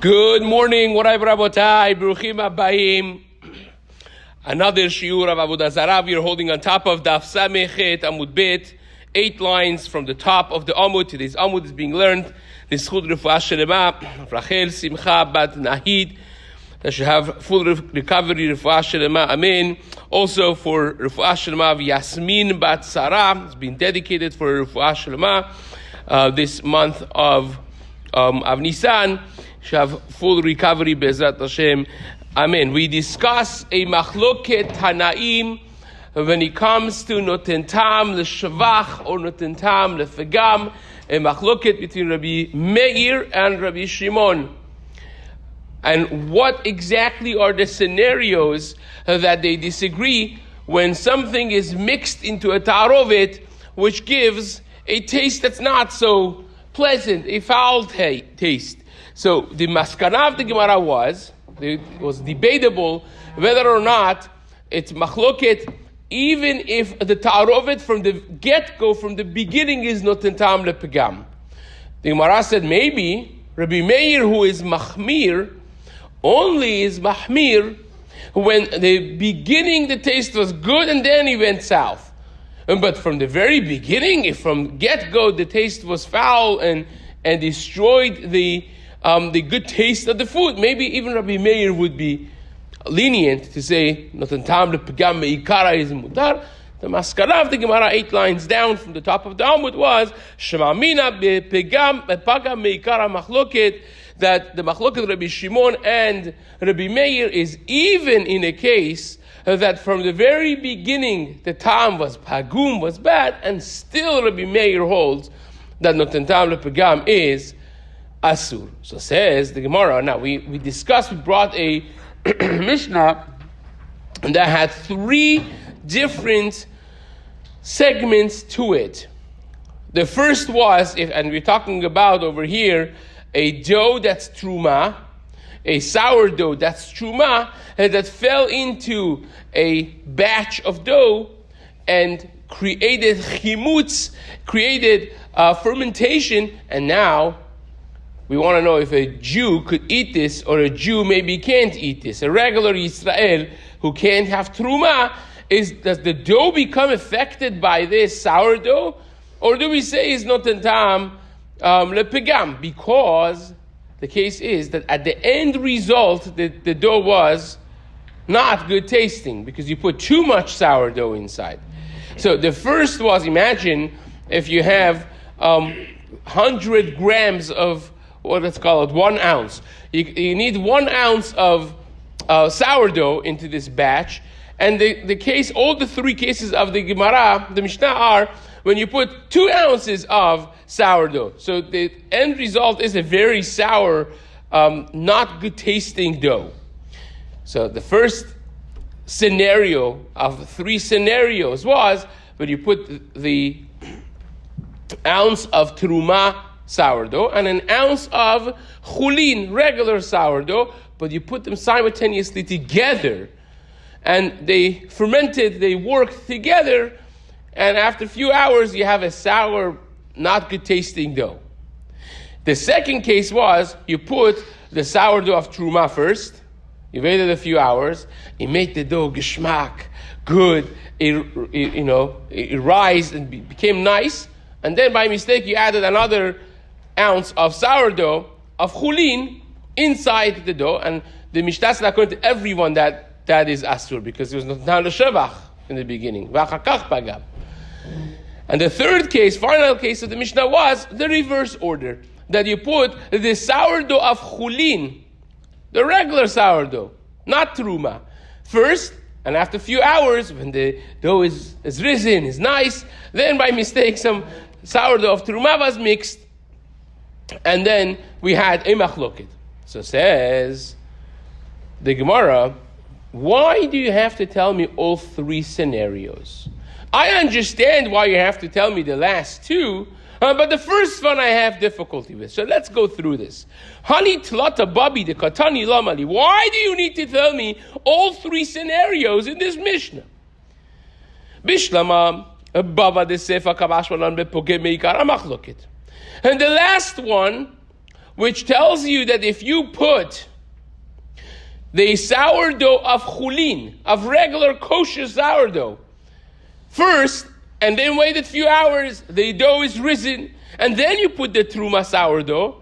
Good morning, Morai Rabotai, Bruchim Abayim. Another shiur of Avodah Zarah we are holding on top of Daf Mesechet Amud Bet, 8 lines from the top of the Amud. Today's Amud is being learned. This Chud Refuah Shelema, Rachel Simcha Bat Nahid, that should have full recovery, Refuah Shelema, Amen. Also for Refuah Shelema of Yasmin Bat Sarah, it's been dedicated for Refuah Shelema this month of Nisan. Should have full recovery, Be'ezrat Hashem. Amen. We discuss a machloket Tanaim when it comes to noten tam l'shavach or noten tam l'fegam, a machloket between Rabbi Meir and Rabbi Shimon. And what exactly are the scenarios that they disagree when something is mixed into a ta'arovet, which gives a taste that's not so pleasant, a foul taste. So the maskana of the Gemara was, it was debatable whether or not it's machloket, even if the ta'arovet from the get-go, from the beginning, is noten tam lepegam. The Gemara said maybe Rabbi Meir, who is mahmir, only is mahmir when the beginning the taste was good and then he went south. But from the very beginning, if from get-go the taste was foul and destroyed the good taste of the food, maybe even Rabbi Meir would be lenient to say noten tam lepegam meikara is mutar. The maskara of the Gemara 8 lines down from the top of the Amud was shemamina bepegam bepagam meikara machloket, that the machloket Rabbi Shimon and Rabbi Meir is even in a case that from the very beginning the tam was pagum, was bad, and still Rabbi Meir holds that noten tam lepegam is asur. So says the Gemara. Now we brought a Mishnah that had 3 different segments to it. The first was, and we're talking about over here, a dough that's truma, a sourdough that's truma, that fell into a batch of dough and created chimutz, created fermentation, and now we want to know if a Jew could eat this or a Jew maybe can't eat this. A regular Yisrael who can't have truma, does the dough become affected by this sourdough? Or do we say it's noten tam lepegam? Because the case is that at the end result, the dough was not good tasting because you put too much sourdough inside. So the first was, imagine if you have 100 grams of let's call it 1 ounce. You need 1 ounce of sourdough into this batch. And the case, all the 3 cases of the Gemara, the Mishnah, are when you put 2 ounces of sourdough. So the end result is a very sour, not good tasting dough. So the first scenario of 3 scenarios was when you put the ounce of teruma sourdough and an ounce of chulin, regular sourdough, but you put them simultaneously together and they fermented, they worked together, and after a few hours you have a sour, not good tasting dough. The second case was you put the sourdough of truma first, you waited a few hours, you made the dough geschmack, good, it rised and became nice, and then by mistake you added another ounce of sourdough of chulin inside the dough, and the Mishnah is not going to everyone that is asur because it was not l'shavach in the beginning. And the third case, final case of the Mishnah was the reverse order, that you put the sourdough of chulin, the regular sourdough, not truma, first, and after a few hours when the dough is risen, is nice, then by mistake some sourdough of truma was mixed, and then we had a machloket. So says the Gemara, why do you have to tell me all 3 scenarios? I understand why you have to tell me the last 2, but the first one I have difficulty with. So let's go through this. Hani tlata babi de katani lamali. Why do you need to tell me all 3 scenarios in this Mishnah? Bishlama bava de sefa kabash walan bepoge meikar amachloket. And the last one which tells you that if you put the sourdough of chulin, of regular kosher sourdough, first, and then wait a few hours, the dough is risen, and then you put the truma sourdough,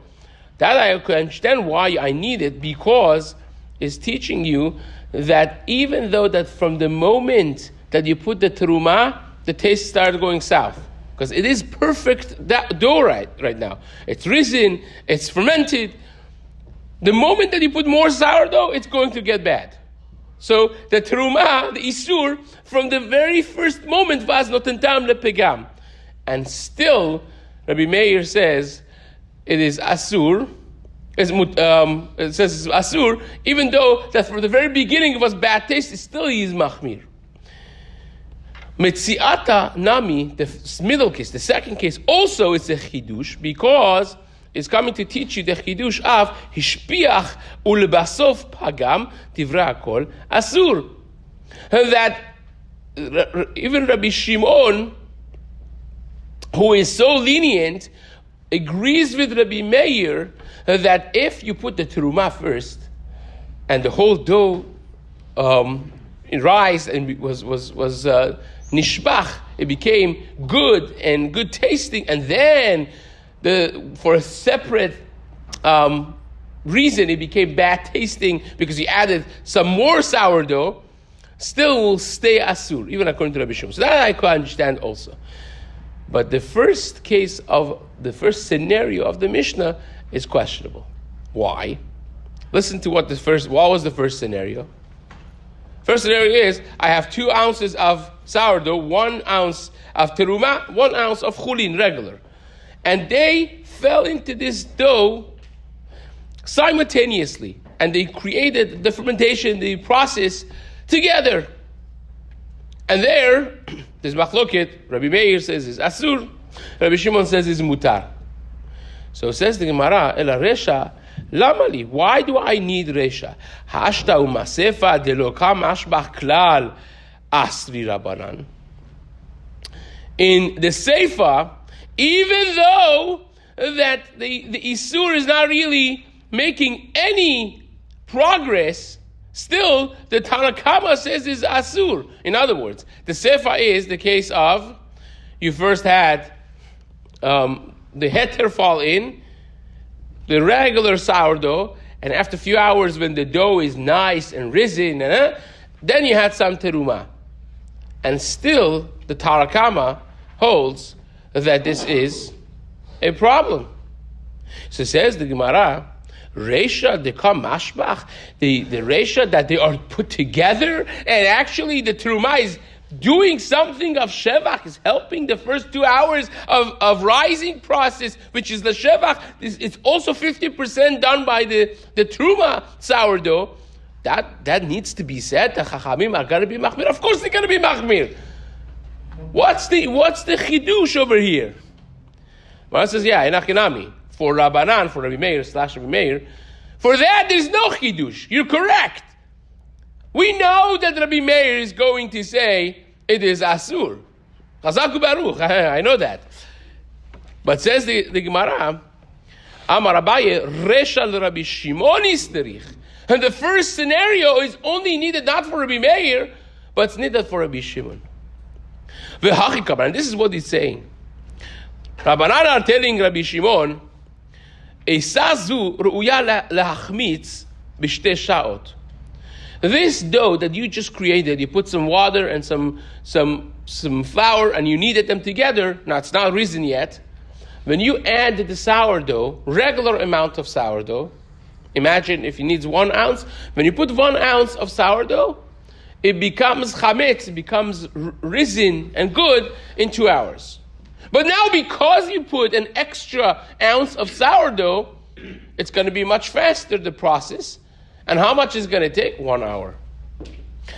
that I can understand why I need it, because it's teaching you that even though that from the moment that you put the truma, the taste started going south. Because it is perfect dough right now. It's risen, it's fermented. The moment that you put more sourdough, it's going to get bad. So the teruma, the isur, from the very first moment, was noten tam lepegam. And still, Rabbi Meir says, it is asur, it says it's asur, even though that from the very beginning it was bad taste, it still is machmir. Metziata nami, the middle case, the second case, also is a chidush, because it's coming to teach you the chidush of hishpiach ulebasof pagam divrei hakol asur. That even Rabbi Shimon, who is so lenient, agrees with Rabbi Meir that if you put the teruma first and the whole dough rise and was nishbach, it became good and good tasting, and then for a separate reason it became bad tasting because you added some more sourdough, still will stay asur, even according to Rabbi Shimon. So that I can understand also. But the first case of the first scenario of the Mishnah is questionable. Why? Listen to what was the first scenario? First scenario is, I have 2 ounces of sourdough, 1 ounce of teruma, 1 ounce of chulin, regular. And they fell into this dough simultaneously. And they created the fermentation, the process, together. And there's machloket. Rabbi Meir says it's asur. Rabbi Shimon says it's mutar. So says the Gemara, Ela resha, lamali, why do I need resha? Hashta umasefa deloka mashbach klal asri rabanan. In the Seifa, even though that the Isur is not really making any progress, still the Tanakama says is Asur. In other words, the Seifa is the case of you first had the heter fall in, the regular sourdough, and after a few hours when the dough is nice and risen, then you had some teruma. And still the Tanakama holds that this is a problem. So says the Gemara, Reisha dekam mashbach, the Reisha that they are put together, and actually the teruma is doing something of shevach, is helping the first 2 hours of rising process, which is the shevach. It's also 50% done by the teruma sourdough. That needs to be said. The chachamim are going to be machmir. Of course they're going to be machmir. What's the chidush over here? Well, it says, yeah, enachinami. For Rabbanan, for Rabbi Meir / Rabbi Meir, for that there's no chidush. You're correct. We know that Rabbi Meir is going to say it is asur. Chazaku baruch. I know that. But says the Gemara, Amar Abaye resha Rabbi Shimon isterich. And the first scenario is only needed not for Rabbi Meir, but it's needed for Rabbi Shimon. And this is what he's saying. Rabbanan are telling Rabbi Shimon, Eisazu ru'uya lahachmitz b'shtei sha'ot. This dough that you just created, you put some water and some flour and you kneaded them together. Now it's not risen yet. When you add the sourdough, regular amount of sourdough, imagine if it needs 1 ounce. When you put 1 ounce of sourdough, it becomes chametz, it becomes risen and good in 2 hours. But now because you put an extra ounce of sourdough, it's going to be much faster, the process. And how much is going to take? 1 hour.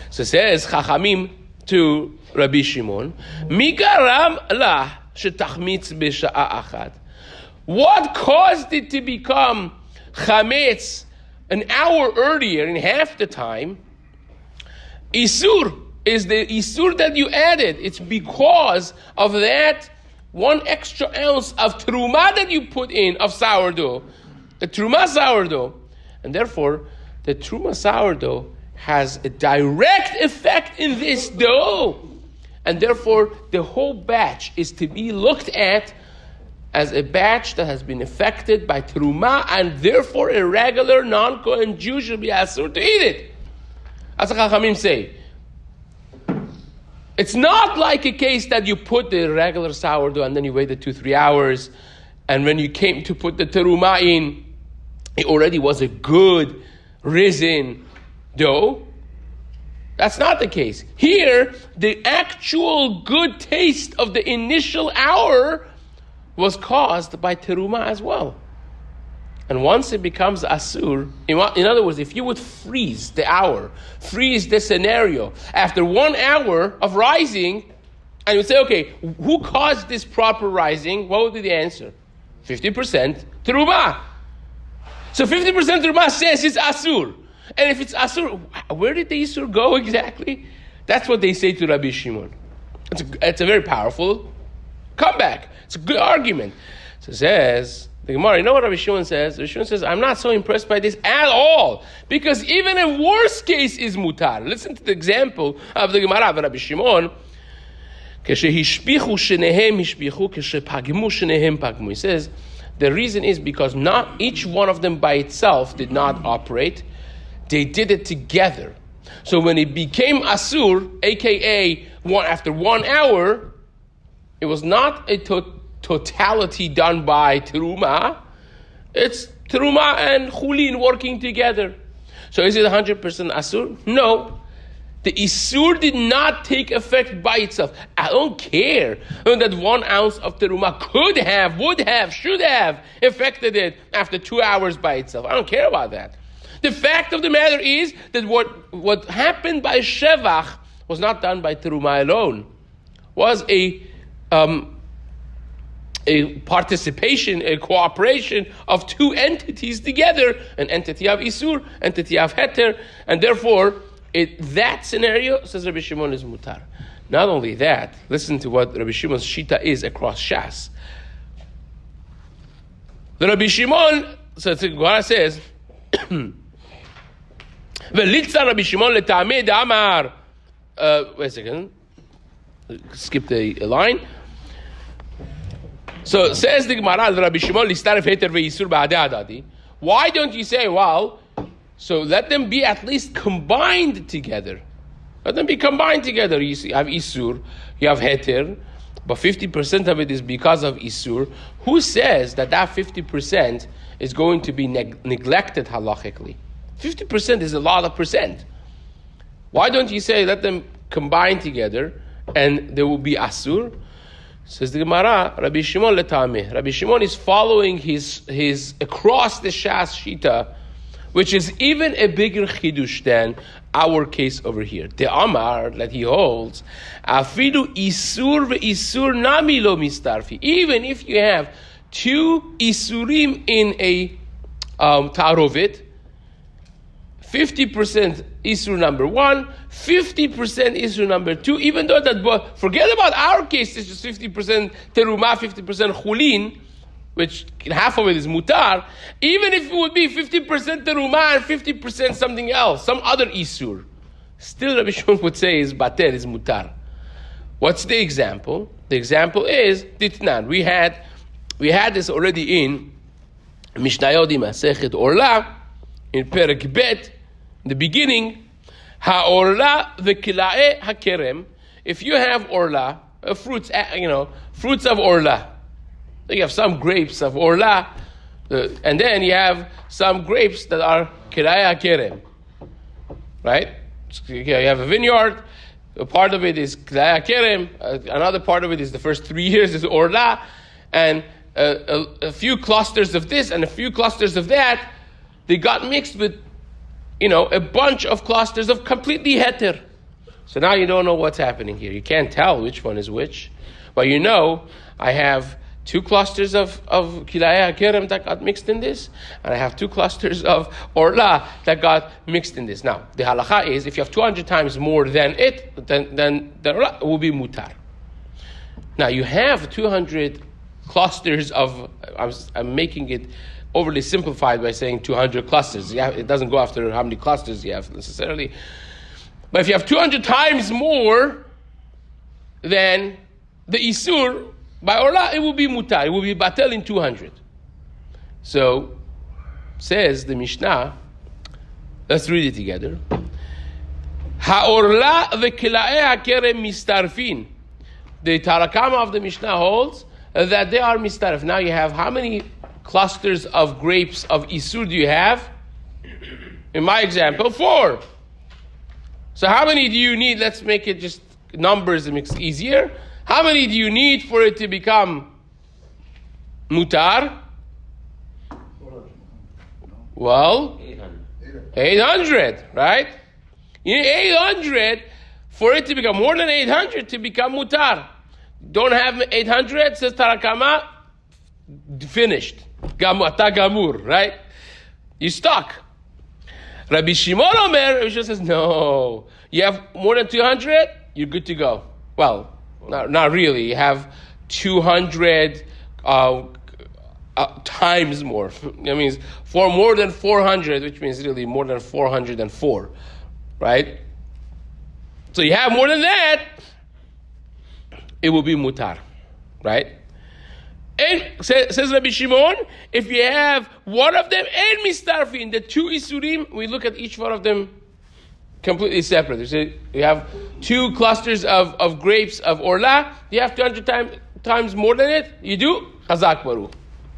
So says Chachamim to Rabbi Shimon, Mi garam lah shetachmitz b'sha'a achad. What caused it to become chametz an hour earlier, in half the time? Isur is the isur that you added. It's because of that 1 extra ounce of teruma that you put in of sourdough. a truma sourdough. And therefore, the truma sourdough has a direct effect in this dough. And therefore, the whole batch is to be looked at as a batch that has been affected by teruma, and therefore a regular non-Kohen Jew should be asur to eat it. As the Chachamim say. It's not like a case that you put the regular sourdough and then you waited 2-3 hours, and when you came to put the teruma in, it already was a good risen dough. That's not the case. Here, the actual good taste of the initial hour was caused by teruma as well. And once it becomes asur, in other words, if you would freeze the hour, freeze the scenario, after 1 hour of rising, and you would say, okay, who caused this proper rising? What would be the answer? 50% teruma. So 50% teruma says it's asur. And if it's asur, where did the isur go exactly? That's what they say to Rabbi Shimon. It's a very powerful comeback. It's a good argument. So it says, the Gemara, you know what Rabbi Shimon says? Rabbi Shimon says, I'm not so impressed by this at all. Because even a worst case is mutar. Listen to the example of the Gemara of Rabbi Shimon. He says, the reason is because not each one of them by itself did not operate. They did it together. So when it became asur, aka after 1 hour, it was not a totality done by teruma. It's teruma and chulin working together. So is it 100% asur? No. The isur did not take effect by itself. I don't care that 1 ounce of teruma could have, would have, should have affected it after 2 hours by itself. I don't care about that. The fact of the matter is that what happened by shevach was not done by teruma alone. Was a participation, a cooperation of two entities together, an entity of isur, entity of heter, and therefore that scenario, says Rabbi Shimon, is mutar. Not only that, listen to what Rabbi Shimon's shita is across Shas. The Rabbi Shimon, so the Gemara says, Velitza Rabbi Shimon letameh damar. Wait a second. Skip the line. So says the Gemara, Rabbi Shimon listaref heter ve'isur ba'adeh adadi. Why don't you say, well, so let them be at least combined together. Let them be combined together. You see, you have isur, you have heter, but 50% of it is because of isur. Who says that 50% is going to be neglected halachically? 50% is a lot of percent. Why don't you say let them combine together and there will be asur? Says the Gemara, Rabbi Shimon letameh. Rabbi Shimon is following his across the Shas Shita, which is even a bigger chidush than our case over here. The Amar that he holds, afidu isur ve'isur nami lo mistarfi. Even if you have two isurim in a tarovit, 50% isur number 1, 50% isur number 2, even though that, forget about our case, it's just 50% teruma, 50% chulin, which half of it is mutar, even if it would be 50% teruma and 50% something else, some other isur, still Rabbi Shimon would say is bater, is mutar. What's the example? The example is ditnan. We had this already in Mishnayot Mesechet Orla, in Perek Bet, in the beginning, ha'orla v'kilae hakerem. If you have orla, fruits of orla, you have some grapes of orla, and then you have some grapes that are kilae hakerem, right? You have a vineyard. A part of it is kilae hakerem. Another part of it is the first 3 years is orla, and a few clusters of this and a few clusters of that. They got mixed with, a bunch of clusters of completely heter. So now you don't know what's happening here. You can't tell which one is which. But I have 2 clusters of kilaya hakerem that got mixed in this, and I have 2 clusters of orla that got mixed in this. Now, the halacha is, if you have 200 times more than it, then the orla will be mutar. Now, you have 200 clusters of, I'm making it overly simplified by saying 200 clusters. It doesn't go after how many clusters you have necessarily. But if you have 200 times more than the Isur, by Orla, it will be mutar. It will be batel in 200. So, says the Mishnah, let's read it together. Ha'orla v'kila'e ha'kerem mistarfin. The Tarakama of the Mishnah holds that they are mistarf. Now you have how many clusters of grapes of Isur do you have? In my example, 4. So how many do you need? Let's make it just numbers and make it easier. How many do you need for it to become mutar? Well, 800, right? You need 800 for it to become more than 800 to become mutar. Don't have 800, says Tarakama, finished. Gamur, right? You stuck. Rabbi Shimon Omer, Rabbi Shimon says, no. You have more than 200, you're good to go. Well, not really. You have 200 times more. That means for more than 400, which means really more than 404, right? So you have more than that, it will be mutar, right? And says Rabbi Shimon, if you have one of them and mistarfin, the 2 isurim, we look at each one of them completely separate. You have 2 clusters of grapes of orla. You have 200 times more than it. You do chazak baru.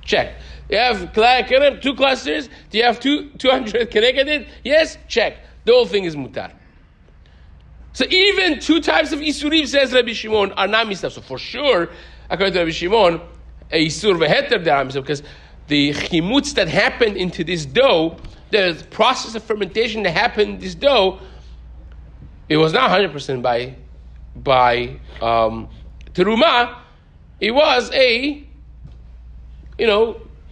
Check. You have 2 clusters. Do you have 200 connected? Yes. Check. The whole thing is mutar. So even 2 types of isurim, says Rabbi Shimon, are not mistar. So for sure, according to Rabbi Shimon, a isur veheter there, because the chimutz that happened into this dough, the process of fermentation that happened in this dough, it was not 100% by teruma. It was a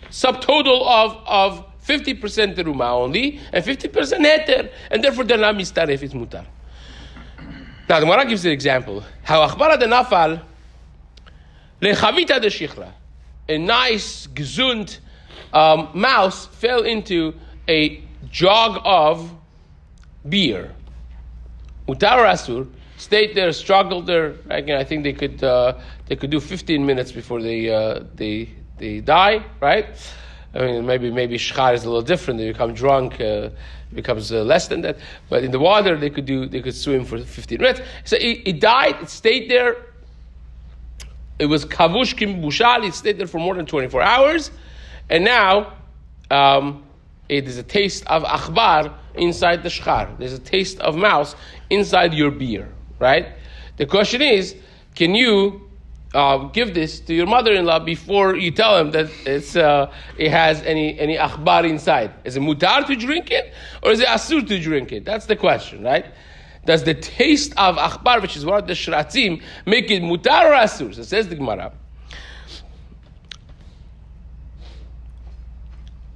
subtotal of 50% teruma only and 50% heter, and therefore they're not mistar if it's mutar. Now the Gemara gives an example. How achbara de nafal lechavita de shichra. A nice, gesund mouse fell into a jug of beer. Mutar or asur, stayed there, struggled there. Again, I think they could do 15 minutes before they die, right? I mean, maybe shchar is a little different. They become drunk, becomes less than that. But in the water, they could swim for 15 minutes. So it died. It stayed there. It was kavush kim bushal. It stayed there for more than 24 hours, and now it is a taste of achbar inside the shchar. There's a taste of mouse inside your beer, right? The question is, can you give this to your mother-in-law before you tell him that it has any achbar inside? Is it mutar to drink it, or is it asur to drink it? That's the question, right? Does the taste of achbar, which is one of the shratzim, make it mutar or asur? So says the Gemara.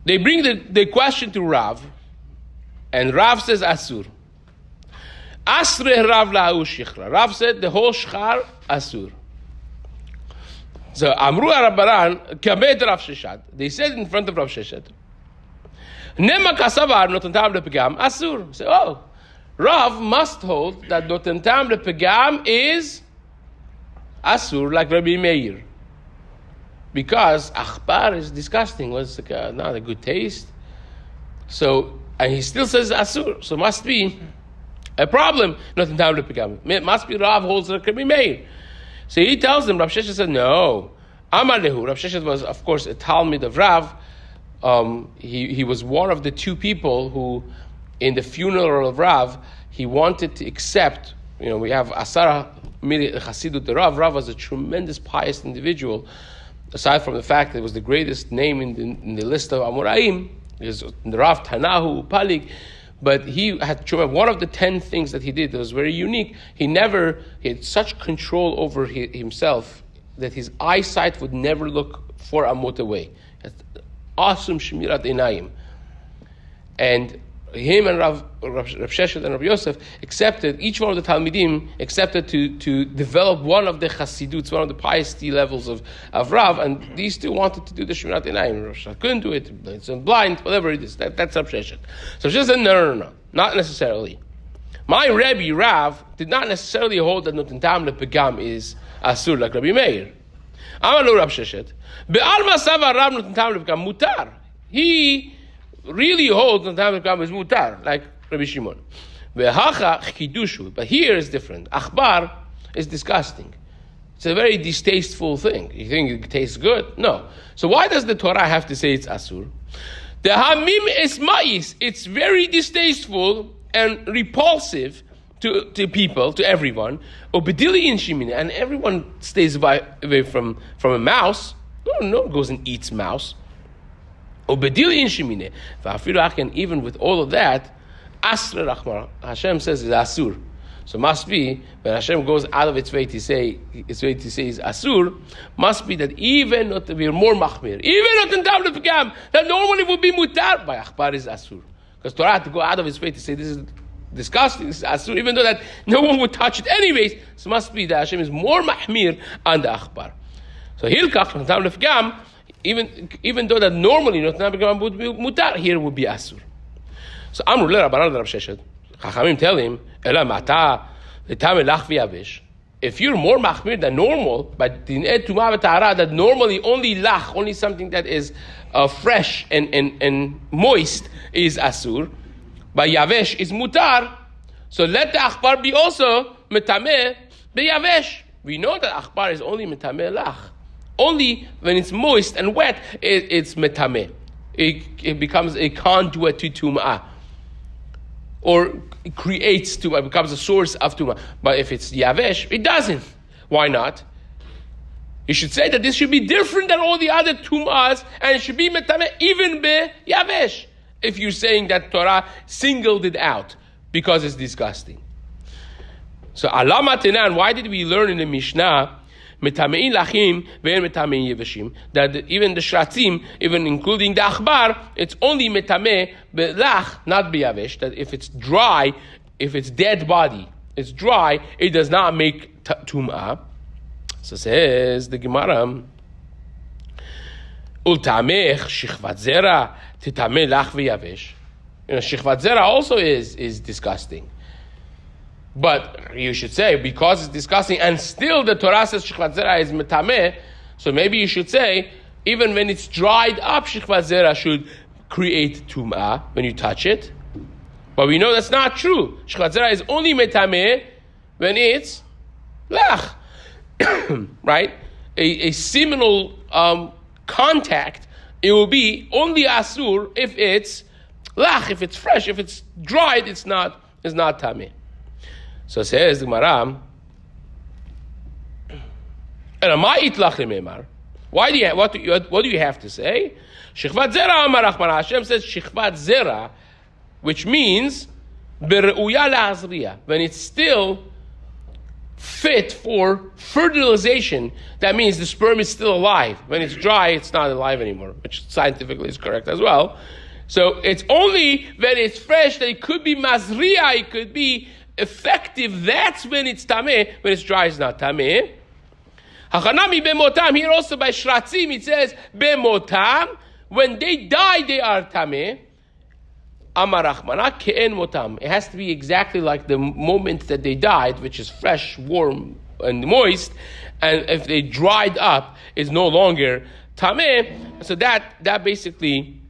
They bring the question to Rav, and Rav says asur. Asre Rav lahu shichra. Rav said the whole shchar asur. So Amru Arabaran kamed Rav Sheshet. They said in front of Rav Sheshet, Nema kasavar noten tam lepegam asur. Say, oh, Rav must hold that noten tam lepegam is asur, like Rabbi Meir, because achbar is disgusting. Was not a good taste. So, and he still says asur. So must be a problem. Noten tam lepegam. It must be Rav holds like Rabbi Meir. So he tells them, Rav Sheshet said, no. Amar lehu. Rav Sheshet was, of course, a Talmid of Rav. He was one of the 2 people who, in the funeral of Rav, he wanted to accept, we have Asara Chasidut de Rav. Rav was a tremendous pious individual, aside from the fact that it was the greatest name in the list of Amoraim, is the Rav Tanahu, Palig. But he had one of the 10 things that he did that was very unique. He had such control over himself that his eyesight would never look 4 amot away. Awesome shemirat einayim. And him and Rav Sheshet and Rav Yosef accepted, each one of the Talmidim accepted to develop one of the chassiduts, one of the piety levels of Rav, and these two wanted to do the Shmirat Einayim. Rav Sheshet couldn't do it, it's blind, whatever it is. That's Rav Sheshet. So Rav Sheshet said, no, not necessarily. My Rebbe, Rav, did not necessarily hold that Notentam Lepegam is Asur, like Rabbi Meir. Amalu Rav Sheshet. Be'alma Sava Rav Notentam Lepegam Mutar. He really holds Notentam Lepegam is Mutar, like Rabbi Shimon. Ve'hacha Chidushu. But here is different. Achbar is disgusting. It's a very distasteful thing. You think it tastes good? No. So why does the Torah have to say it's Asur? The Hamim is Ma'is. It's very distasteful and repulsive to people, to everyone. Obedili in Shimine, and everyone stays away from a mouse. No one goes and eats mouse. Obedili in Shimine. And even with all of that, Asr Rachmar, Hashem says is Asur. So must be, when Hashem goes out of its way to say is Asur, must be that even not to be more Machmir, even not in Tam Lepegam, that normally would be Mutar, by Achbar is Asur. Because Torah had to go out of its way to say this is disgusting, this is Asur, even though that no one would touch it anyways. So it must be that Hashem is more Mahmir on the Achbar. So Hilkach from Tam Lepegam, even though that normally not Tam Lepegam would be Mutar, here would be Asur. So Amru Le Rabbanan Rav Sheshet, Chachamim tell him, Ela Mata L'Tam Elach V'Yavesh. If you're more Mahmir than normal, but Din'ed Tumah V'Tahara, that normally only lach, only something that is fresh and moist is Asur, but Yavesh is Mutar, so let the Achbar be also Metameh B'Yavesh. We know that Achbar is only Metameh Lach. Only when it's moist and wet, it's Metameh. It becomes a conduit to Tumah. Or it creates Tumah, it becomes a source of Tumah. But if it's Yavesh, it doesn't. Why not? You should say that this should be different than all the other Tumahs, and it should be Metameh even be Yavesh. If you're saying that Torah singled it out because it's disgusting. So Alama Tenan, why did we learn in the Mishnah Metamein Lachim ve'en Metamein Yevashim, that even the Shratzim, even including the Achbar, it's only Metameh Be'lach, not Be'yavesh, that if it's dry, if it's dead body, it's dry, it does not make Tum'ah. So says the Gemara, Ultamech Shichvat Zera Titameh Lach Ve'yavesh. Shichvat Zera also is disgusting. But you should say, because it's disgusting, and still the Torah says Shichvat Zera is Metameh, so maybe you should say, even when it's dried up, Shichvat Zera should create Tum'ah when you touch it. But we know that's not true. Shichvat Zera is only Metameh when it's Lach. Right? A seminal contact, it will be only Asur if it's Lach, if it's fresh. If it's dried, it's not Tameh. So says the Gemara, why do you what do you have to say? Shichvat Zera Amar Rachman. Hashem says Shichvat Zera, which means Beruya La'azriya, when it's still fit for fertilization. That means the sperm is still alive. When it's dry, it's not alive anymore, which scientifically is correct as well. So it's only when it's fresh that it could be mazriya, it could be effective. That's when it's tameh. When it's dry, it's not tameh. Hachanami bemotam. Here also by Shratzim it says bemotam. When they die, they are tameh. Amar Rachmana ke'en motam. It has to be exactly like the moment that they died, which is fresh, warm, and moist. And if they dried up, it's no longer tameh. So that basically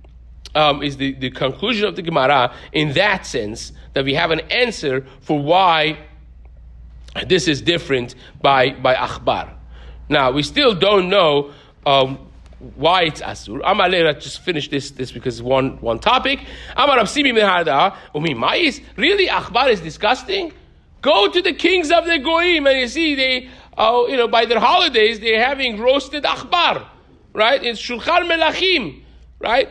is the conclusion of the Gemara in that sense, that we have an answer for why this is different by Achbar. Now, we still don't know why it's Asur. Amar let's just finish this because it's one topic. Amar Absimi Meharda, Umi Mais, really Achbar is disgusting? Go to the kings of the Goyim and you see they, by their holidays, they're having roasted Achbar, right? It's Shulchan Melachim, right?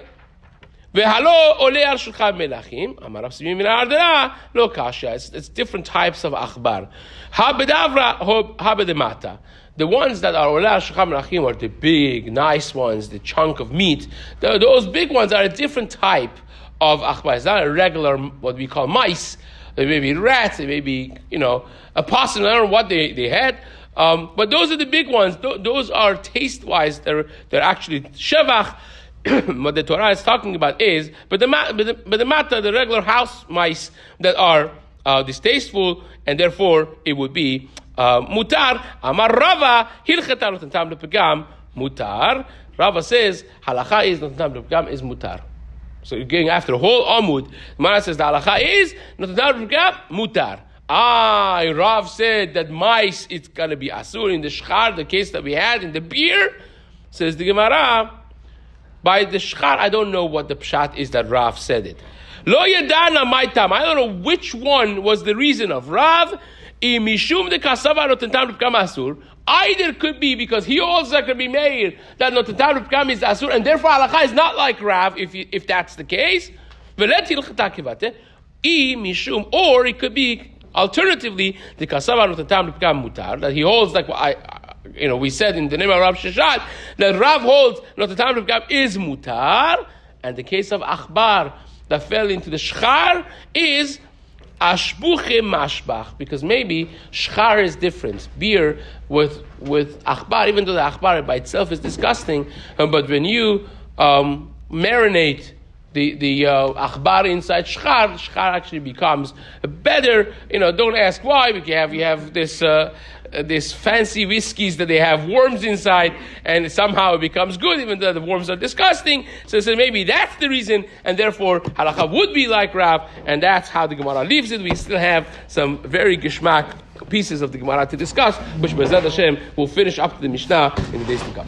V'halo ole al shulchan melachim. Amar Rav Simi min ha'ardera lo kasha. It's different types of achbar. Habedavra habedemata. The ones that are ole al shulchan melachim are the big, nice ones, the chunk of meat. Those big ones are a different type of achbar. It's not a regular, what we call mice. They may be rats, they may be, a possum. I don't know what they had. But those are the big ones. Those are taste-wise. They're actually shevach. What the Torah is talking about is, but the mata, the regular house mice that are distasteful, and therefore it would be mutar. Amar Rava hilchetar notam lepegam mutar. Rava says halacha is notam lepegam is mutar. So you're getting after the whole Amud. Gemara says the halacha is notam lepegam mutar. Rav said that mice, it's going to be asur in the shchar, the case that we had in the beer. Says the Gemara, by the shchar, I don't know what the pshat is that Rav said it. Lo yadana maitam. I don't know which one was the reason of Rav. Mishum de kasava notentam rupkam asur. Either could be because he also could be made that notentam rupkam is asur, and therefore halacha is not like Rav if that's the case. Mishum, or it could be alternatively the kasava notentam rupkam mutar, that he holds like we said in the name of Rav Sheshat that Rav holds not the time of Gab is mutar, and the case of achbar that fell into the shchar is ashbuche mashbach, because maybe shchar is different. Beer with achbar, even though the achbar by itself is disgusting, but when you marinate the achbar inside shchar actually becomes better. Don't ask why. You have this fancy whiskeys that they have worms inside, and somehow it becomes good, even though the worms are disgusting. So maybe that's the reason, and therefore halacha would be like Rav, and that's how the Gemara leaves it. We still have some very geschmack pieces of the Gemara to discuss, which B'ezrat Hashem will finish up to the Mishnah in the days to come.